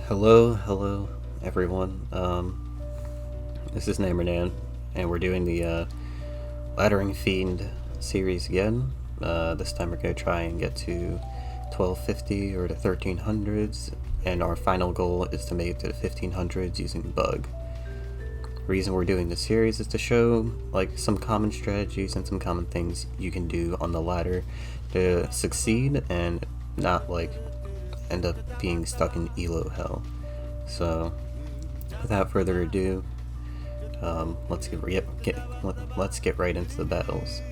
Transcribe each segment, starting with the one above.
Hello everyone. This is Namernan, and we're doing the Laddering Fiend series again. This time we're going to try and get to 1250 or the 1300s, and our final goal is to make it to the 1500s using Bug. The reason we're doing this series is to show like some common strategies and some common things you can do on the ladder to succeed and not like end up being stuck in elo hell. So without further ado, let's get right into the battles.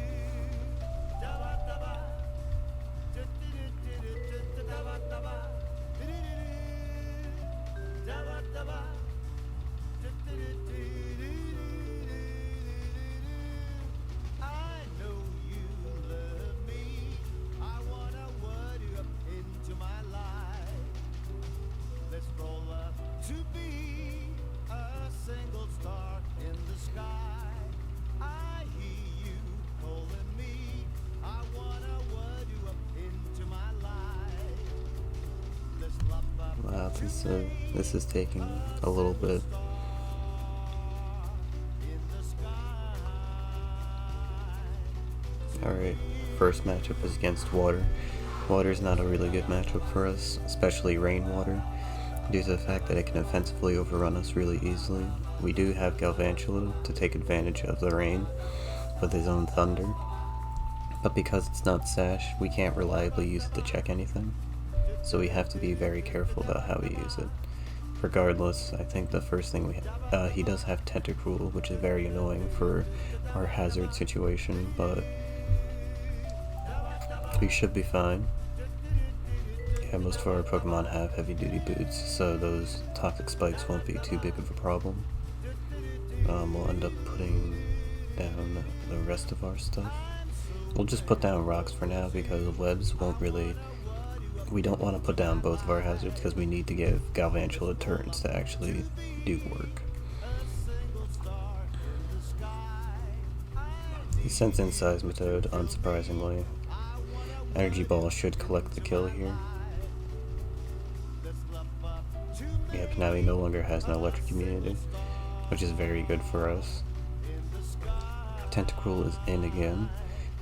Wow, this is taking a little bit. Alright, first matchup is against Water. Water's not a really good matchup for us, especially Rainwater, due to the fact that it can offensively overrun us really easily. We do have Galvantula to take advantage of the rain with his own Thunder, but because it's not Sash, we can't reliably use it to check anything. So we have to be very careful about how we use it. Regardless, I think the first thing he does have Tentacruel, which is very annoying for our hazard situation, but we should be fine. Yeah, most of our Pokemon have heavy duty boots, so those toxic spikes won't be too big of a problem. We'll end up putting down the rest of our stuff. We'll just put down rocks for now because webs won't really... We don't want to put down both of our hazards because we need to give Galvantula turns to actually do work. He sends in Seismitoad, unsurprisingly. Energy Ball should collect the kill here. Yep, now he no longer has an electric immunity, which is very good for us. Tentacruel is in again.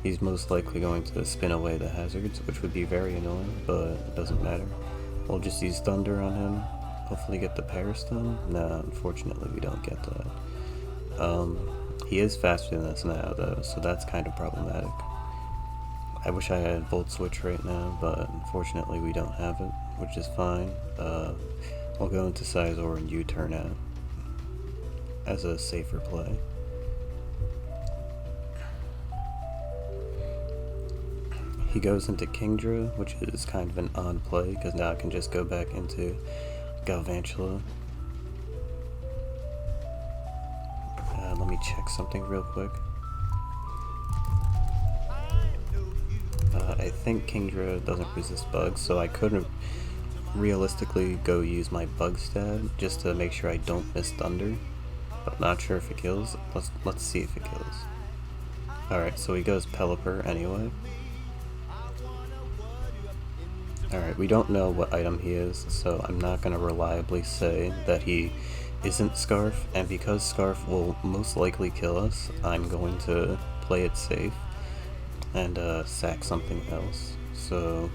He's most likely going to spin away the hazards, which would be very annoying, but it doesn't matter. We'll just use Thunder on him, hopefully get the Paris done. Nah, unfortunately we don't get that. He is faster than us now though, so that's kind of problematic. I wish I had Volt Switch right now, but unfortunately we don't have it, which is fine. I'll go into Scizor and U-turn out as a safer play. He goes into Kingdra, which is kind of an odd play, because now I can just go back into Galvantula. Let me check something real quick. I think Kingdra doesn't resist bugs, so I couldn't realistically go use my bug stab just to make sure I don't miss Thunder, but not sure if it kills. Let's see if it kills. Alright, so he goes Pelipper anyway. Alright, we don't know what item he is, so I'm not going to reliably say that he isn't Scarf, and because Scarf will most likely kill us, I'm going to play it safe and sack something else. So,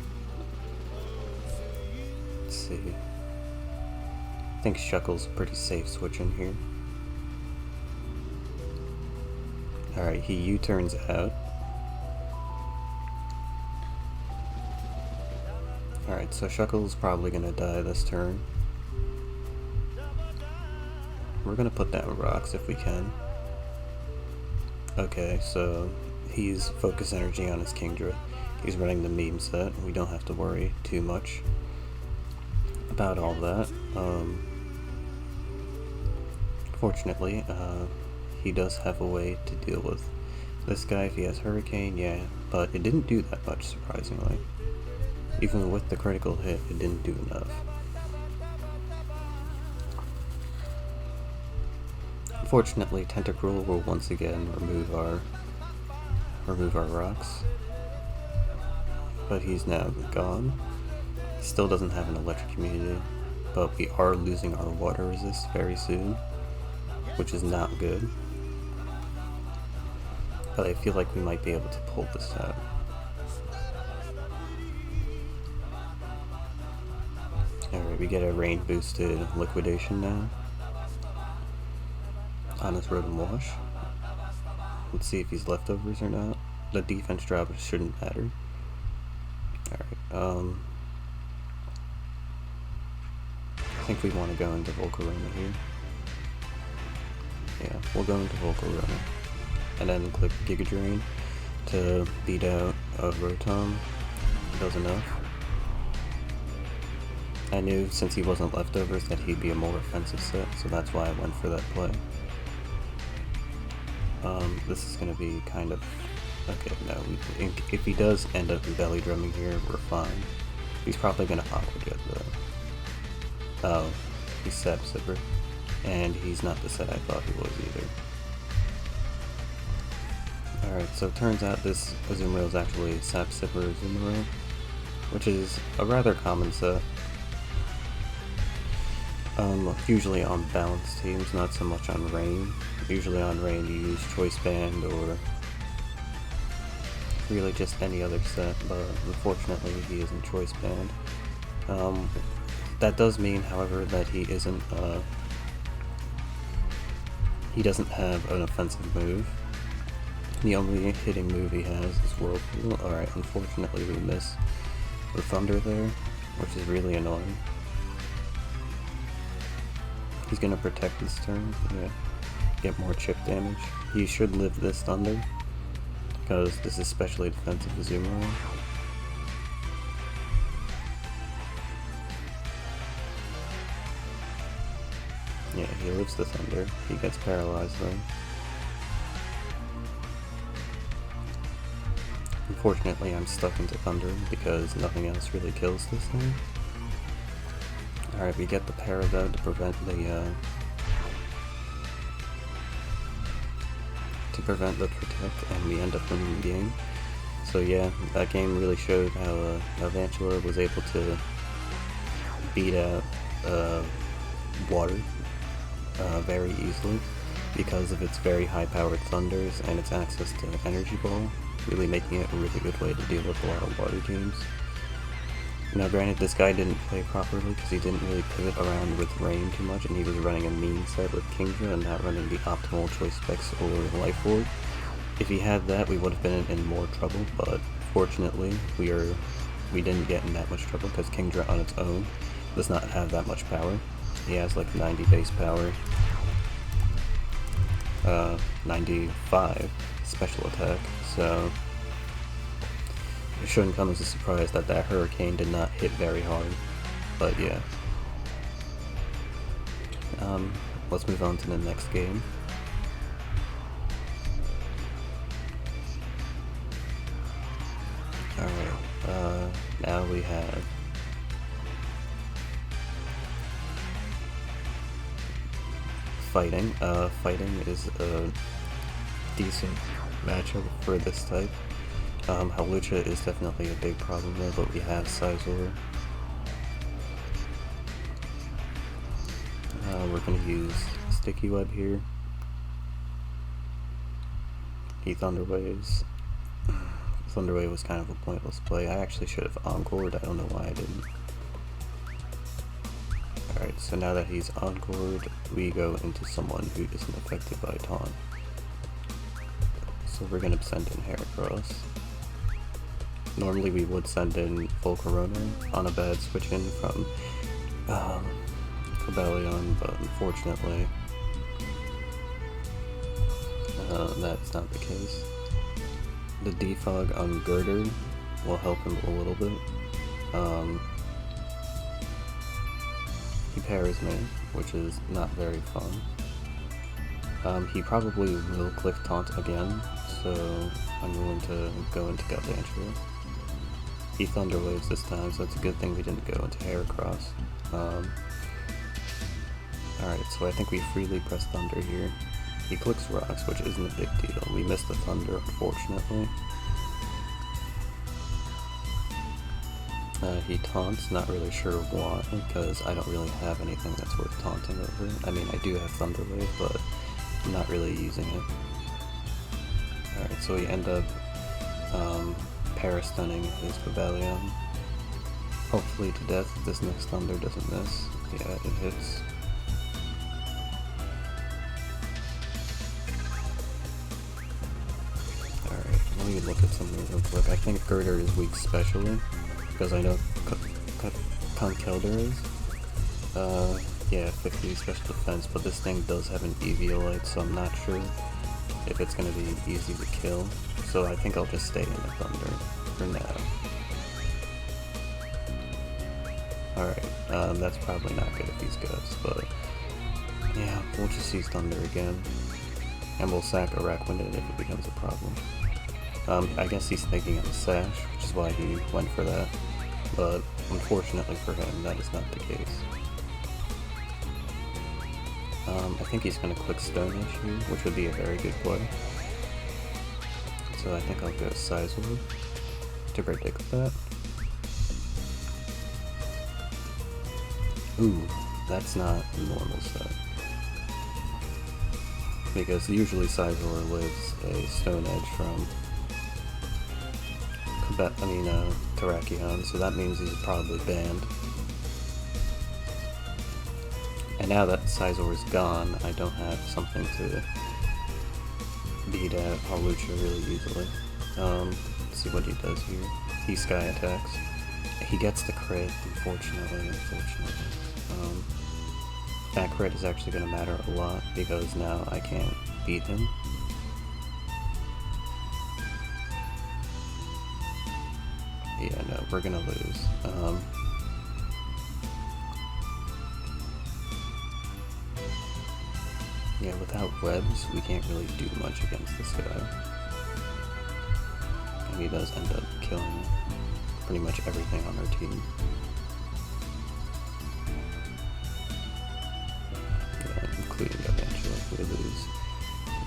let's see. I think Shuckle's pretty safe switching here. Alright, he U-turns out. Alright, so Shuckle's probably gonna die this turn. We're gonna put down rocks if we can. Okay, so he's Focus Energy on his Kingdra. He's running the meme set. We don't have to worry too much about all that. Fortunately, he does have a way to deal with this guy if he has Hurricane, yeah, but it didn't do that much, surprisingly. Even with the critical hit, it didn't do enough. Unfortunately, Tentacruel will once again remove our rocks. But he's now gone. He still doesn't have an electric immunity. but we are losing our water resist very soon, which is not good. But I feel like we might be able to pull this out. Alright, we get a rain boosted liquidation now on his Rotom Wash. Let's see if he's leftovers or not. The defense drop shouldn't matter. Alright, I think we want to go into Volcarona here. Yeah, we'll go into Volcarona. And then click Giga Drain to beat out a Rotom. Does enough. I knew since he wasn't leftovers that he'd be a more offensive set, so that's why I went for that play. This is going to be kind of... Okay, no, if he does end up belly drumming here, we're fine. He's probably going to Aqua Jet though. Oh, he's Sap Sipper. And he's not the set I thought he was either. Alright, so it turns out this Azumarill is actually Sap Sipper Azumarill, which is a rather common set. Usually on balanced teams, not so much on Rain. Usually on Rain you use Choice Band or really just any other set, but unfortunately he isn't Choice Band. That does mean, however, that he isn't, he doesn't have an offensive move. The only hitting move he has is Whirlpool. Alright, unfortunately we miss the Thunder there, which is really annoying. He's gonna protect this turn, yeah. Get more chip damage. He should live this Thunder, because this is specially defensive Azumarill. Yeah, he lives the Thunder. He gets paralyzed though. Unfortunately, I'm stuck into Thunder because nothing else really kills this thing. Alright, we get the Para though to prevent the protect, and we end up winning the game. So yeah, that game really showed how Vantula was able to beat out water very easily because of its very high-powered Thunders and its access to Energy Ball, really making it a really good way to deal with a lot of water teams. Now granted, this guy didn't play properly because he didn't really pivot around with Rain too much, and he was running a mean set with Kingdra and not running the optimal Choice Specs or Life Orb. If he had that, we would have been in more trouble, but fortunately we didn't get in that much trouble because Kingdra on its own does not have that much power. He has like 90 base power, 95 special attack, so it shouldn't come as a surprise that that Hurricane did not hit very hard, but yeah. Let's move on to the next game. Alright, now we have Fighting. Fighting is a decent matchup for this type. Lucha is definitely a big problem there, but we have Sizor. We're going to use Sticky Web here. He Thunder Waves. Thunder Wave was kind of a pointless play. I actually should have Encored, I don't know why I didn't. Alright, so now that he's Encored, we go into someone who isn't affected by Taunt. So we're going to send in Heracross. Normally we would send in Volcarona on a bad switch in from Cobalion, but unfortunately that's not the case. The Defog on Girder will help him a little bit. He pairs me, which is not very fun. He probably will click Taunt again, so I'm willing to go into Galvantula. He Thunder Waves this time, so it's a good thing we didn't go into Heracross. Alright, so I think we freely press Thunder here. He clicks Rocks, which isn't a big deal. We missed the Thunder, unfortunately. He taunts, not really sure why, because I don't really have anything that's worth taunting over. I mean, I do have Thunder Wave, but I'm not really using it. Alright, so we end up parastunning his Pavilion. Hopefully to death if this next Thunder doesn't miss. Yeah, it hits. Alright, let me look at something real quick. I think Girder is weak specially, because I know Conkelder is. Yeah, 50 special defense, but this thing does have an Eviolite, so I'm not sure if it's going to be easy to kill. So I think I'll just stay in the Thunder for now. Alright, that's probably not good if he's Guts, but yeah, we'll just use Thunder again. And we'll sack a Rakwind if it becomes a problem. I guess he's thinking of a Sash, which is why he went for that. But unfortunately for him, that is not the case. I think he's going to click Stone Edge here, which would be a very good play. So I think I'll go Sizewell to predict that. Ooh, that's not normal set. Because usually Sizewell lives a Stone Edge from Terrakion, so that means he's probably banned. And now that Sizewell is gone, I don't have something to beat at Lucha really easily. Let's see what he does here. He Sky attacks. He gets the crit, unfortunately. That crit is actually going to matter a lot, because now I can't beat him. Yeah, no, we're gonna lose. Yeah, without webs, we can't really do much against this guy. And he does end up killing pretty much everything on our team. Yeah, including eventually if we lose.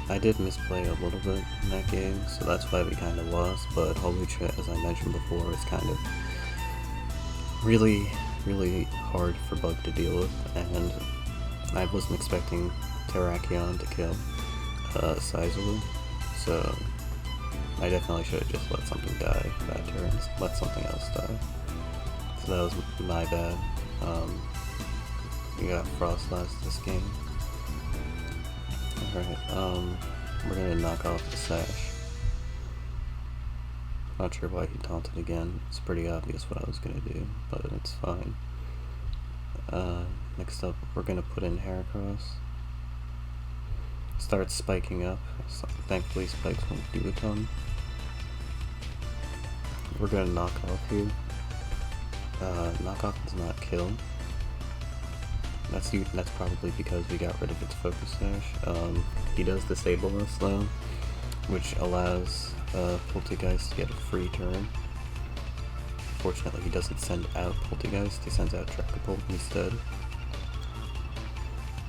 I did misplay a little bit in that game, so that's why we kind of lost, but Lucha, as I mentioned before, is kind of really hard for Bug to deal with, and I wasn't expecting Terrakion to kill Sizewell, so I definitely should have just let something die that turn, let something else die. So that was my bad. We got Frostlass this game. Alright, we're gonna knock off the Sash. Not sure why he taunted again. It's pretty obvious what I was gonna do, but it's fine. Next up, we're gonna put in Heracross. Start spiking up. So thankfully, spikes won't do a ton. We're gonna knock off here. Knock off does not kill. That's probably because we got rid of its Focus Sash. He does disable us though, which allows Poltergeist to get a free turn. Unfortunately, he doesn't send out Poltergeist, he sends out Dragapult instead.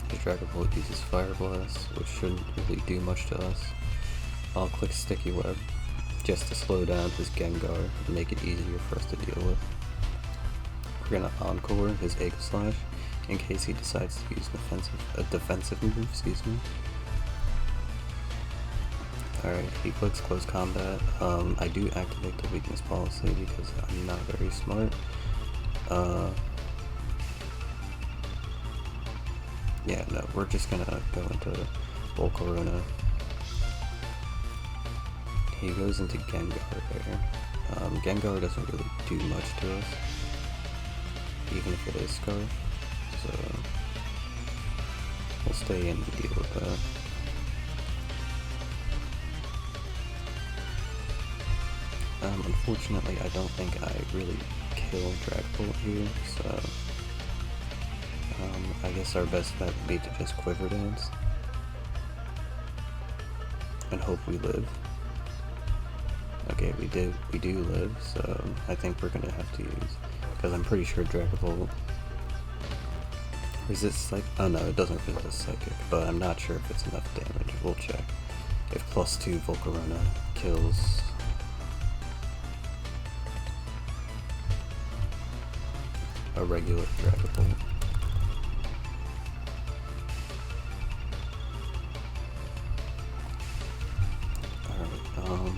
The Dragapult uses Fire Blast, which shouldn't really do much to us. I'll click Sticky Web, just to slow down his Gengar and make it easier for us to deal with. We're gonna Encore his Egg Slash, in case he decides to use a defensive move, excuse me. Alright, he clicks Close Combat. I do activate the Weakness Policy because I'm not very smart. Yeah, no, we're just gonna go into Volcarona. He goes into Gengar there. Gengar doesn't really do much to us, even if it is Scarf. So we'll stay in and deal with that. Unfortunately, I don't think I really kill Dragapult here, so I guess our best bet would be to just Quiver Dance and hope we live. Okay, we do live, so I think we're gonna have to use, because I'm pretty sure Dragapult resists Psychic. Oh no, it doesn't resist Psychic, but I'm not sure if it's enough damage. We'll check. If +2 Volcarona kills. a regular Dragapult. Alright,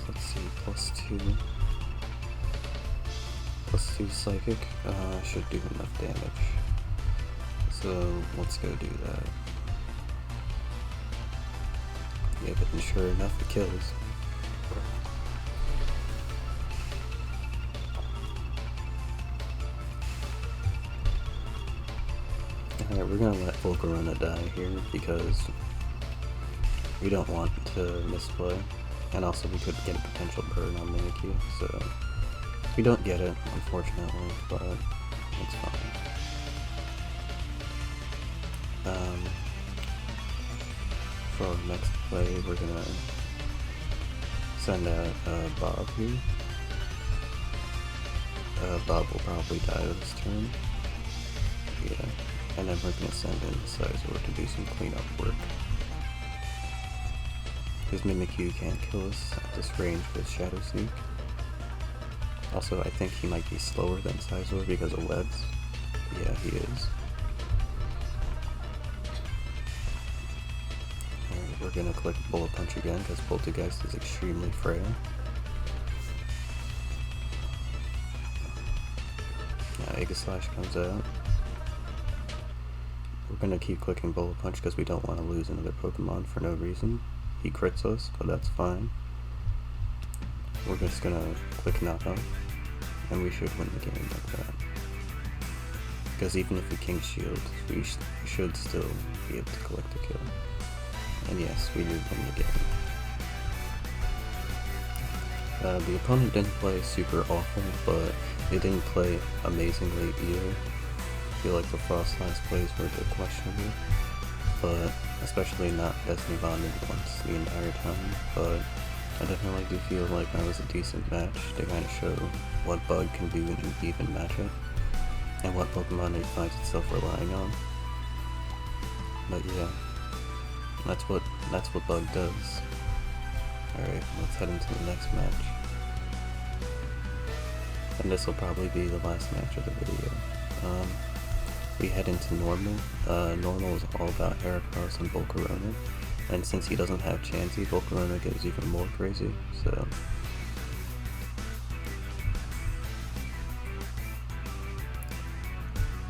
let's see, plus 2 Psychic, should do enough damage. So, let's go do that. Yeah, but sure enough, it kills. Alright, we're gonna let Volcarona die here because we don't want to misplay. And also we could get a potential burn on Mimikyu, so we don't get it, unfortunately, but it's fine. For our next play, we're gonna send out Bob here. Bob will probably die this turn. Yeah, and then we're gonna send in Scizor to do some cleanup work. Because Mimikyu can't kill us at this range with Shadow Sneak. Also, I think he might be slower than Scizor because of webs. Yeah, he is. And we're gonna click Bullet Punch again because Poltergeist is extremely frail. Now Aegislash comes out. We're gonna keep clicking Bullet Punch because we don't want to lose another Pokemon for no reason. He crits us, but that's fine. We're just gonna click Knockoff, and we should win the game like that. Because even if we King Shield, we should still be able to collect a kill. And yes, we did win the game. The opponent didn't play super awful, but they didn't play amazingly either. I feel like the Frost last plays were a bit questionable, but especially not Destiny Bonded once the entire time, but I definitely do feel like that was a decent match to kind of show what Bug can do in an even matchup, and what Pokemon it finds itself relying on. But yeah, that's what Bug does. Alright, let's head into the next match. And this will probably be the last match of the video. We head into Normal. Normal is all about Heracross and Volcarona, and since he doesn't have Chansey, Volcarona goes even more crazy, so...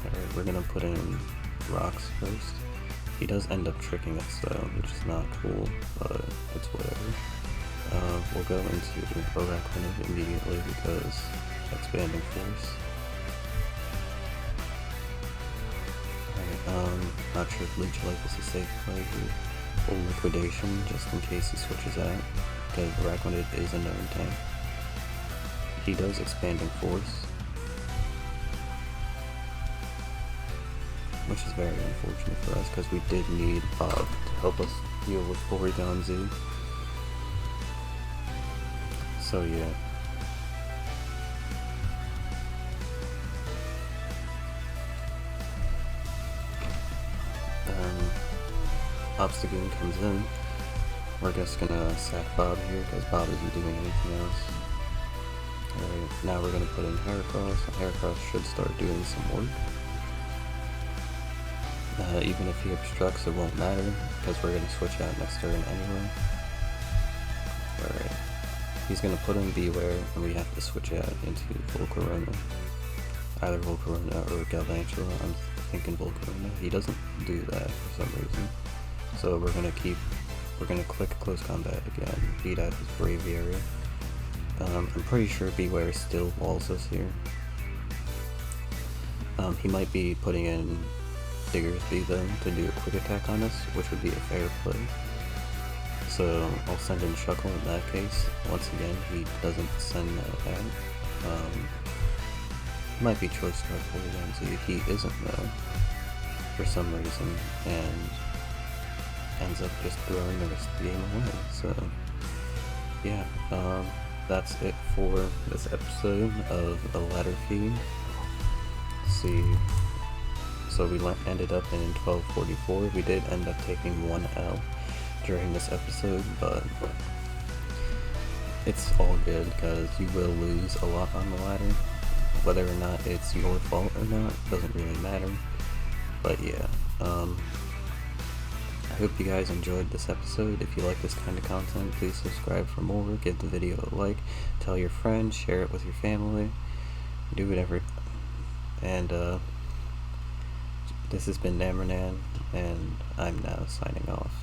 Alright, we're gonna put in Rocks first. He does end up tricking us though, which is not cool, but it's whatever. We'll go into Araquanid immediately because Expanding Force. Not sure if Lucha Life is a safe play here, or Liquidation, just in case he switches out, because Araquanid is a known tank. He does Expanding Force, which is very unfortunate for us, because we did need Bob to help us deal with Porygon Z. So yeah. Obstagoon comes in. We're just gonna sack Bob here because Bob isn't doing anything else. Alright, now we're gonna put in Heracross. Heracross should start doing some work. Even if he obstructs, it won't matter because we're gonna switch out next turn anyway. Alright, he's gonna put in Beware and we have to switch out into Volcarona. Either Volcarona or Galvantula. I'm thinking Volcarona. He doesn't do that for some reason. So we're gonna click Close Combat again, beat out his Braviary. I'm pretty sure Beware still walls us here. He might be putting in Diggersby though to do a quick attack on us, which would be a fair play. So I'll send in Shuckle in that case. Once again, he doesn't send that out. Might be Choice Scarf Porygon Z. He isn't though, for some reason, and ends up just throwing the rest of the game away. So yeah, that's it for this episode of the Ladder Feed. Let's see, so we ended up in 1244. We did end up taking 1 L during this episode, but it's all good because you will lose a lot on the ladder whether or not it's your fault or not doesn't really matter. But yeah, I hope you guys enjoyed this episode. If you like this kind of content, please subscribe for more, give the video a like, tell your friends, share it with your family, do whatever. And this has been Namranan, and I'm now signing off.